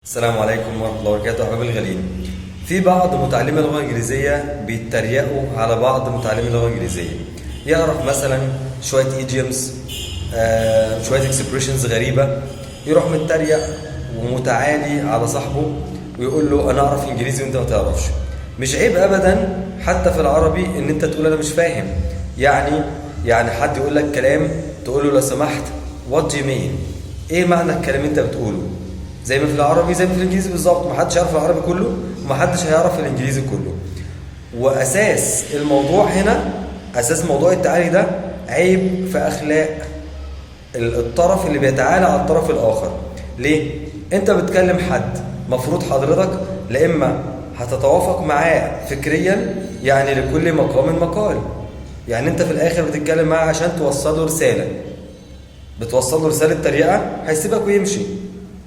السلام عليكم ورحمة الله وبركاته أحبابي الغاليين. في بعض متعلمي اللغة الإنجليزية بيتريقوا على بعض متعلمي اللغة الإنجليزية. يعرف مثلا شوية idioms، شوية expressions غريبة، يروح متريق ومتعالي على صاحبه ويقول له أنا أعرف إنجليزي وأنت ما تعرفش. مش عيب أبدا حتى في العربي إن أنت تقول أنا مش فاهم. يعني حد يقول لك كلام تقول له لو سمحت what do you mean؟ إيه معنى الكلام أنت بتقوله؟ زي ما في العربي زي ما في الانجليزي بالظبط، محدش يعرف العربي كله ومحدش هيعرف الانجليزي كله. واساس الموضوع هنا، اساس موضوع التعالي ده عيب في اخلاق الطرف اللي بيتعالى على الطرف الاخر. ليه؟ انت بتكلم حد مفروض حضرتك لا اما هتتوافق معاه فكريا، يعني لكل مقام مقال. يعني انت في الاخر بتتكلم معاه عشان توصل له رساله، بتوصل له رساله تريقه هيسيبك ويمشي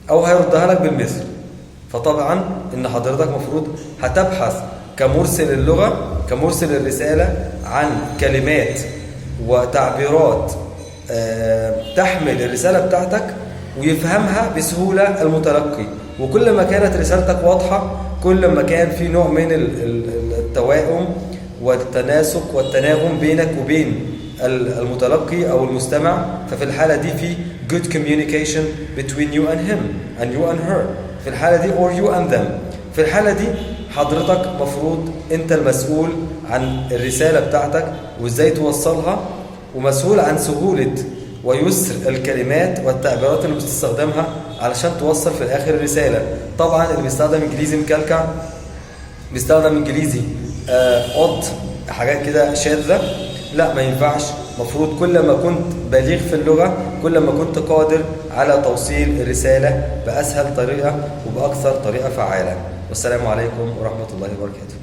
او هيردها لك بالمثل. فطبعا ان حضرتك مفروض هتبحث كمرسل اللغة، كمرسل الرسالة، عن كلمات وتعبيرات تحمل الرسالة بتاعتك ويفهمها بسهولة المتلقي. وكل ما كانت رسالتك واضحة كل ما كان في نوع من التوائم والتناسق والتناغم بينك وبين المتلقي أو المستمع. ففي الحالة دي في good communication between you and him and you and her في الحالة دي or you and them. في الحالة دي حضرتك مفروض أنت المسؤول عن الرسالة بتاعتك وإزاي توصلها، ومسؤول عن سهولة ويسر الكلمات والتعبيرات اللي بتستخدمها علشان توصل في الآخر الرسالة. طبعا اللي بيستخدم إنجليزي مكلكع، بيستخدم إنجليزي odd، حاجات كده شاذة، لا ما ينفعش. مفروض كل ما كنت بليغ في اللغة كل ما كنت قادر على توصيل الرسالة بأسهل طريقة وبأكثر طريقة فعالة. والسلام عليكم ورحمة الله وبركاته.